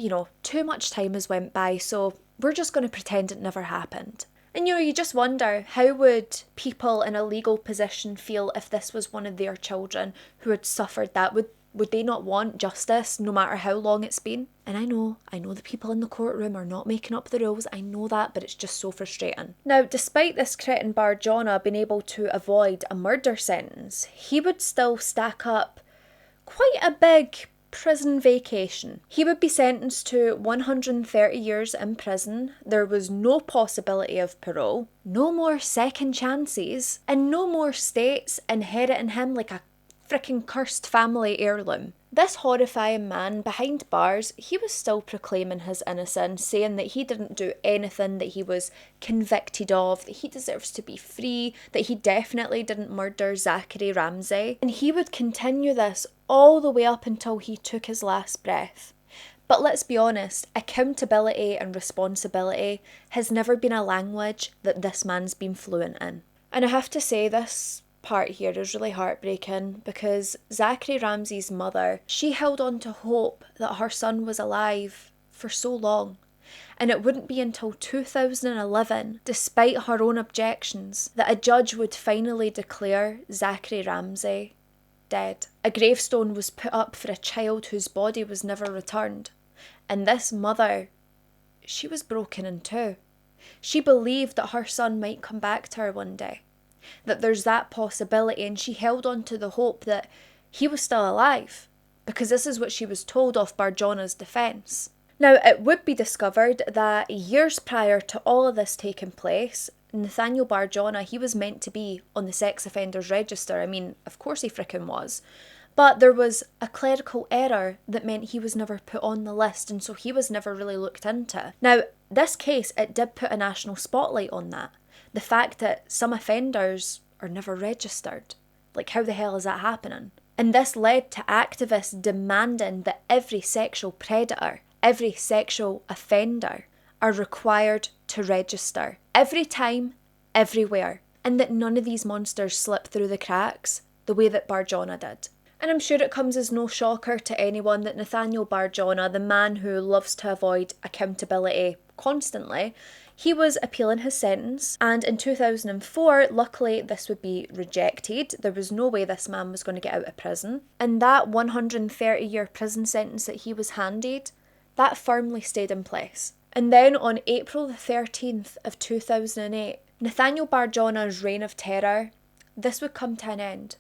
too much time has went by, so we're just going to pretend it never happened. And you just wonder, how would people in a legal position feel if this was one of their children who had suffered that? Would they not want justice no matter how long it's been? And I know the people in the courtroom are not making up the rules, I know that, but it's just so frustrating. Now, despite this cretin Bar-Jonah being able to avoid a murder sentence, he would still stack up quite a big prison vacation. He would be sentenced to 130 years in prison. There was no possibility of parole, no more second chances, and no more states inheriting him like a fricking cursed family heirloom. This horrifying man behind bars, he was still proclaiming his innocence, saying that he didn't do anything that he was convicted of, that he deserves to be free, that he definitely didn't murder Zachary Ramsay. And he would continue this all the way up until he took his last breath. But let's be honest, accountability and responsibility has never been a language that this man's been fluent in. And I have to say, this part here is really heartbreaking because Zachary Ramsay's mother, she held on to hope that her son was alive for so long. And it wouldn't be until 2011, despite her own objections, that a judge would finally declare Zachary Ramsay dead. A gravestone was put up for a child whose body was never returned. And this mother, she was broken in two. She believed that her son might come back to her one day, that there's that possibility, and she held on to the hope that he was still alive, because this is what she was told off Bar-Jonah's defence. Now, it would be discovered that years prior to all of this taking place, Nathaniel Bar-Jonah, he was meant to be on the sex offenders register. I mean, of course he frickin' was. But there was a clerical error that meant he was never put on the list, and so he was never really looked into. Now, this case, it did put a national spotlight on that. The fact that some offenders are never registered. Like, how the hell is that happening? And this led to activists demanding that every sexual predator, every sexual offender are required to register. Every time, everywhere. And that none of these monsters slip through the cracks the way that Bar-Jonah did. And I'm sure it comes as no shocker to anyone that Nathaniel Bar-Jonah, the man who loves to avoid accountability constantly, he was appealing his sentence, and in 2004, luckily this would be rejected. There was no way this man was going to get out of prison. And that 130-year prison sentence that he was handed, that firmly stayed in place. And then on April the 13th of 2008, Nathaniel Bar-Jonah's reign of terror, this would come to an end.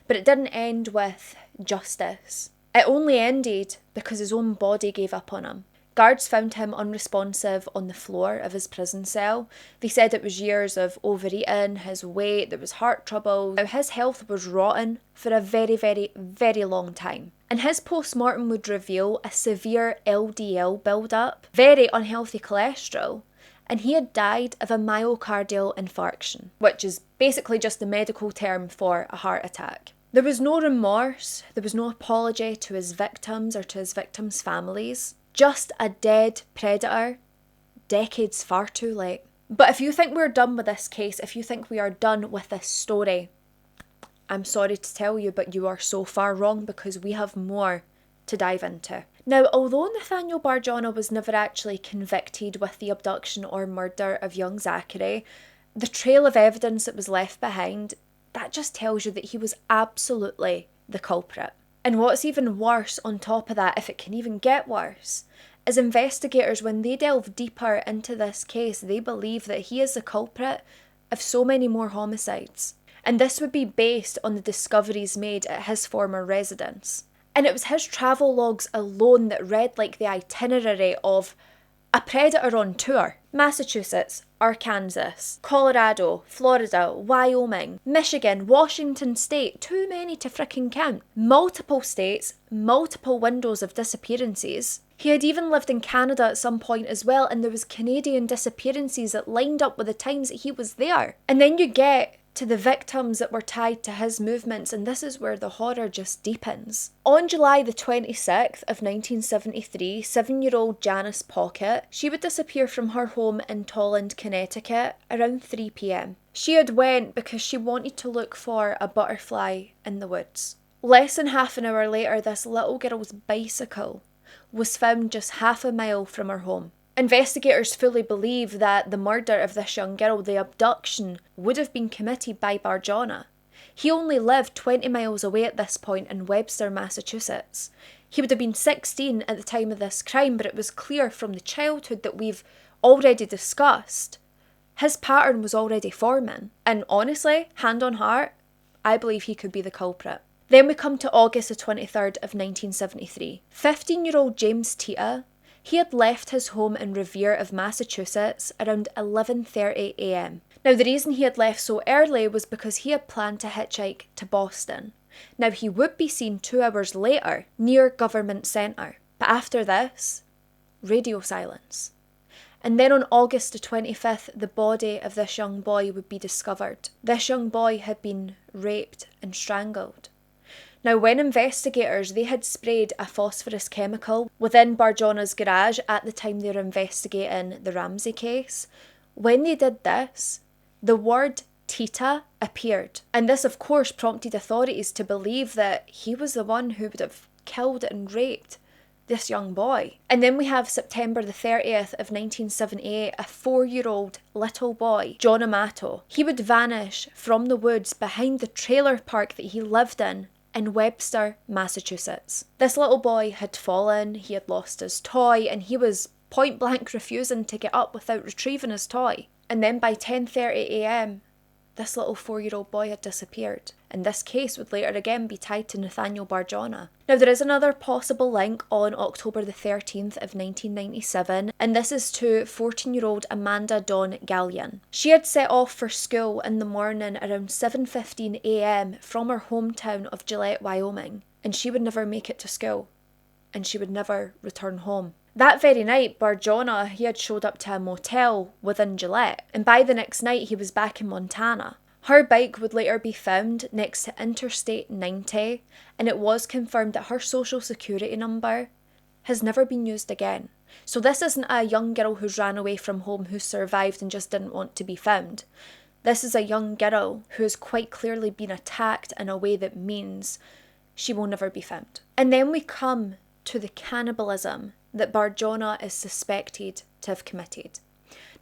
But it didn't end with justice. It only ended because his own body gave up on him. Guards found him unresponsive on the floor of his prison cell. They said it was years of overeating, his weight, there was heart trouble. Now, his health was rotten for a very, very, very long time. And his post-mortem would reveal a severe LDL build-up, very unhealthy cholesterol, and he had died of a myocardial infarction, which is basically just the medical term for a heart attack. There was no remorse, there was no apology to his victims or to his victims' families. Just a dead predator, decades far too late. But if you think we're done with this case, if you think we are done with this story, I'm sorry to tell you, but you are so far wrong, because we have more to dive into. Now, although Nathaniel Bar-Jonah was never actually convicted with the abduction or murder of young Zachary, the trail of evidence that was left behind, that just tells you that he was absolutely the culprit. And what's even worse on top of that, if it can even get worse, is investigators, when they delve deeper into this case, they believe that he is the culprit of so many more homicides. And this would be based on the discoveries made at his former residence. And it was his travel logs alone that read like the itinerary of a predator on tour. Massachusetts, Arkansas, Colorado, Florida, Wyoming, Michigan, Washington State, too many to frickin' count. Multiple states, multiple windows of disappearances. He had even lived in Canada at some point as well, and there was Canadian disappearances that lined up with the times that he was there. And then you get to the victims that were tied to his movements, and this is where the horror just deepens. On July the 26th of 1973, 7-year-old Janice Pocket, she would disappear from her home in Tolland, Connecticut around 3 p.m. She had went because she wanted to look for a butterfly in the woods. Less than half an hour later, this little girl's bicycle was found just half a mile from her home. Investigators fully believe that the murder of this young girl, the abduction, would have been committed by Bar-Jonah. He only lived 20 miles away at this point in Webster, Massachusetts. He would have been 16 at the time of this crime, but it was clear from the childhood that we've already discussed, his pattern was already forming. And honestly, hand on heart, I believe he could be the culprit. Then we come to August the 23rd of 1973. 15-year-old James Tita, he had left his home in Revere of Massachusetts around 11:30 a.m. Now, the reason he had left so early was because he had planned to hitchhike to Boston. Now, he would be seen 2 hours later near Government Center. But after this, radio silence. And then on August the 25th, the body of this young boy would be discovered. This young boy had been raped and strangled. Now, when investigators, they had sprayed a phosphorus chemical within Bar-Jonah's garage at the time they were investigating the Ramsay case, when they did this, the word Tita appeared. And this, of course, prompted authorities to believe that he was the one who would have killed and raped this young boy. And then we have September the 30th of 1978, a 4-year-old little boy, John Amato. He would vanish from the woods behind the trailer park that he lived in Webster, Massachusetts. This little boy had fallen, he had lost his toy, and he was point blank refusing to get up without retrieving his toy. And then by 10:30 a.m, this little 4-year-old boy had disappeared, and this case would later again be tied to Nathaniel Bar-Jonah. Now, there is another possible link on October the 13th of 1997, and this is to 14-year-old Amanda Dawn Gallion. She had set off for school in the morning around 7:15 a.m. from her hometown of Gillette, Wyoming, and she would never make it to school, and she would never return home. That very night, Bar-Jonah, he had showed up to a motel within Gillette, and by the next night he was back in Montana. Her bike would later be found next to Interstate 90, and it was confirmed that her social security number has never been used again. So this isn't a young girl who's ran away from home, who survived and just didn't want to be found. This is a young girl who has quite clearly been attacked in a way that means she will never be found. And then we come to the cannibalism that Bar-Jonah is suspected to have committed.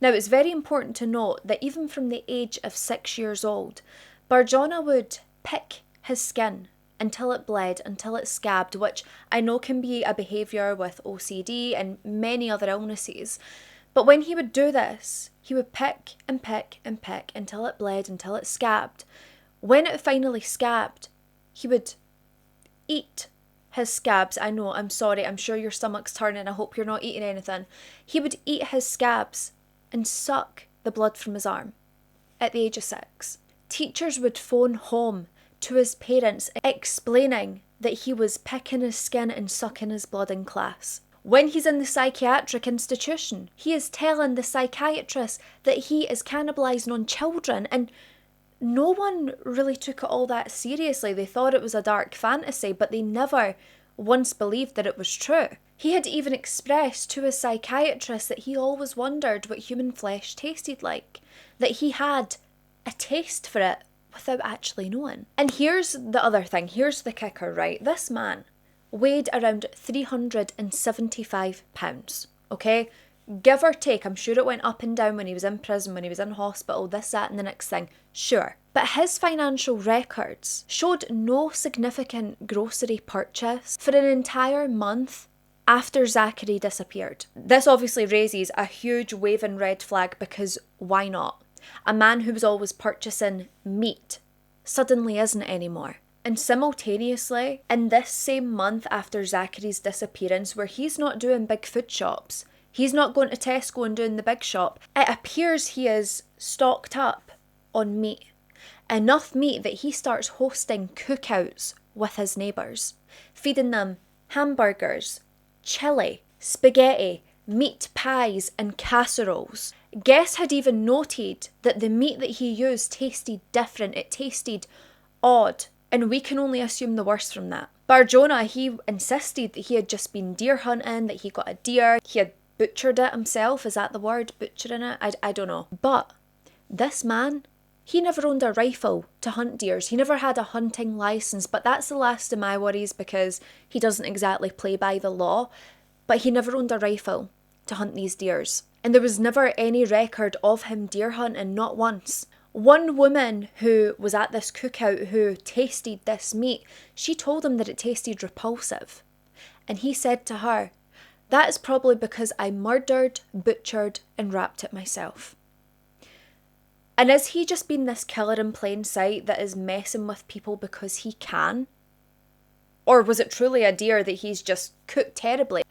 Now, it's very important to note that even from the age of 6 years old, Bar-Jonah would pick his skin until it bled, until it scabbed, which I know can be a behaviour with OCD and many other illnesses. But when he would do this, he would pick and pick and pick until it bled, until it scabbed. When it finally scabbed, he would eat his scabs. I know, I'm sorry, I'm sure your stomach's turning, I hope you're not eating anything. He would eat his scabs and suck the blood from his arm at the age of 6. Teachers would phone home to his parents explaining that he was picking his skin and sucking his blood in class. When he's in the psychiatric institution, he is telling the psychiatrist that he is cannibalising on children, and no one really took it all that seriously. They thought it was a dark fantasy, but they never once believed that it was true. He had even expressed to his psychiatrist that he always wondered what human flesh tasted like, that he had a taste for it without actually knowing. And here's the other thing, here's the kicker, right? This man weighed around 375 pounds, okay? Give or take, I'm sure it went up and down when he was in prison, when he was in hospital, this, that, and the next thing, sure. But his financial records showed no significant grocery purchase for an entire month after Zachary disappeared. This obviously raises a huge waving red flag, because why not? A man who was always purchasing meat suddenly isn't anymore. And simultaneously, in this same month after Zachary's disappearance, where he's not doing big food shops, he's not going to Tesco and doing the big shop, it appears he is stocked up on meat. Enough meat that he starts hosting cookouts with his neighbours, feeding them hamburgers, chili, spaghetti, meat pies and casseroles. Guests had even noted that the meat that he used tasted different, it tasted odd, and we can only assume the worst from that. Bar-Jonah, he insisted that he had just been deer hunting, that he got a deer, he had butchered it himself. Is that the word, butchering it? I don't know. But this man, he never owned a rifle to hunt deers. He never had a hunting license, but that's the last of my worries, because he doesn't exactly play by the law. But he never owned a rifle to hunt these deers. And there was never any record of him deer hunting, not once. One woman who was at this cookout who tasted this meat, she told him that it tasted repulsive. And he said to her, "That is probably because I murdered, butchered and wrapped it myself." And is he just been this killer in plain sight that is messing with people because he can? Or was it truly a deer that he's just cooked terribly?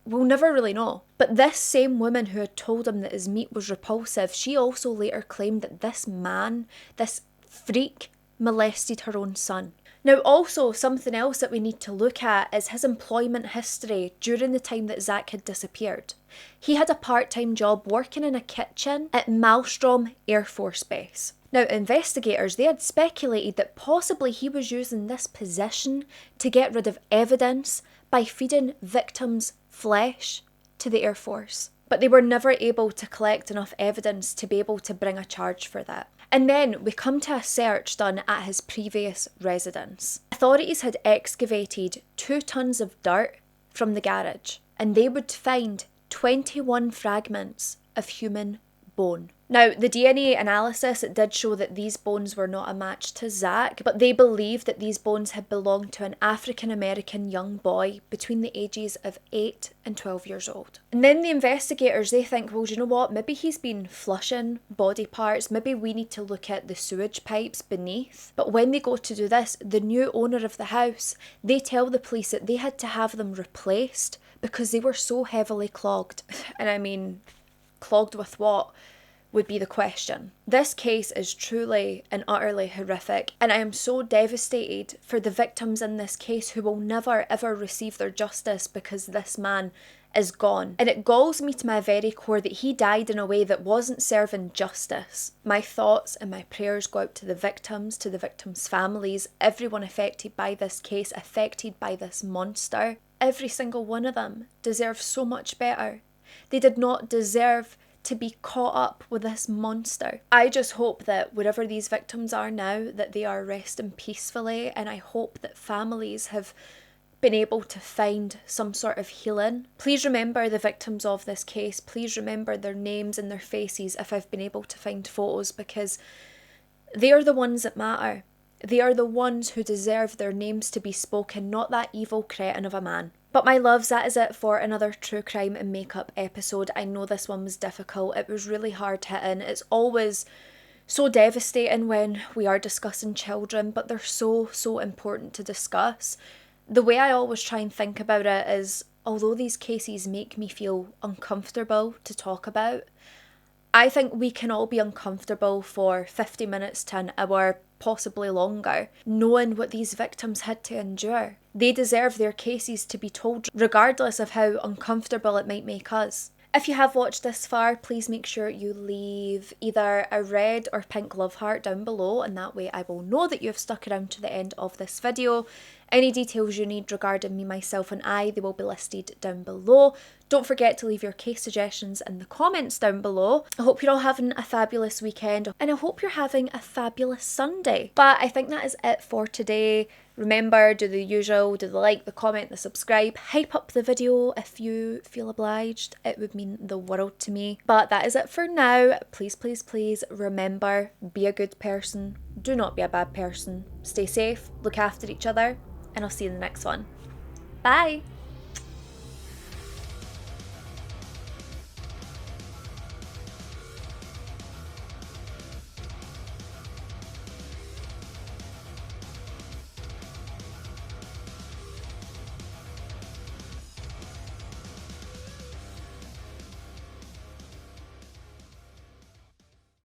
We'll never really know. But this same woman who had told him that his meat was repulsive, she also later claimed that this man, this freak, molested her own son. Now also, something else that we need to look at is his employment history during the time that Zach had disappeared. He had a part-time job working in a kitchen at Malmstrom Air Force Base. Now, investigators, they had speculated that possibly he was using this position to get rid of evidence by feeding victims' flesh to the Air Force. But they were never able to collect enough evidence to be able to bring a charge for that. And then we come to a search done at his previous residence. Authorities had excavated 2 tons of dirt from the garage, and they would find 21 fragments of human bone. Now, the DNA analysis, it did show that these bones were not a match to Zach, but they believed that these bones had belonged to an African-American young boy between the ages of 8 and 12 years old. And then the investigators, they think, well, do you know what? Maybe he's been flushing body parts. Maybe we need to look at the sewage pipes beneath. But when they go to do this, the new owner of the house, they tell the police that they had to have them replaced because they were so heavily clogged. And I mean, clogged with what would be the question. This case is truly and utterly horrific, and I am so devastated for the victims in this case who will never ever receive their justice because this man is gone. And it galls me to my very core that he died in a way that wasn't serving justice. My thoughts and my prayers go out to the victims' families, everyone affected by this case, affected by this monster. Every single one of them deserves so much better. They did not deserve to be caught up with this monster. I just hope that wherever these victims are now, that they are resting peacefully, and I hope that families have been able to find some sort of healing. Please remember the victims of this case. Please remember their names and their faces if I've been able to find photos, because they are the ones that matter. They are the ones who deserve their names to be spoken, not that evil cretin of a man. But my loves, that is it for another true crime and makeup episode. I know this one was difficult. It was really hard hitting. It's always so devastating when we are discussing children, but they're so important to discuss. The way I always try and think about it is, although these cases make me feel uncomfortable to talk about, I think we can all be uncomfortable for 50 minutes to an hour, possibly longer, knowing what these victims had to endure. They deserve their cases to be told, regardless of how uncomfortable it might make us. If you have watched this far, please make sure you leave either a red or pink love heart down below, and that way I will know that you have stuck around to the end of this video. Any details you need regarding me, myself and I, they will be listed down below. Don't forget to leave your case suggestions in the comments down below. I hope you're all having a fabulous weekend, and I hope you're having a fabulous Sunday. But I think that is it for today. Remember, do the usual, do the like, the comment, the subscribe, hype up the video if you feel obliged. It would mean the world to me. But that is it for now. Please, please, please remember, be a good person. Do not be a bad person. Stay safe, look after each other, and I'll see you in the next one. Bye!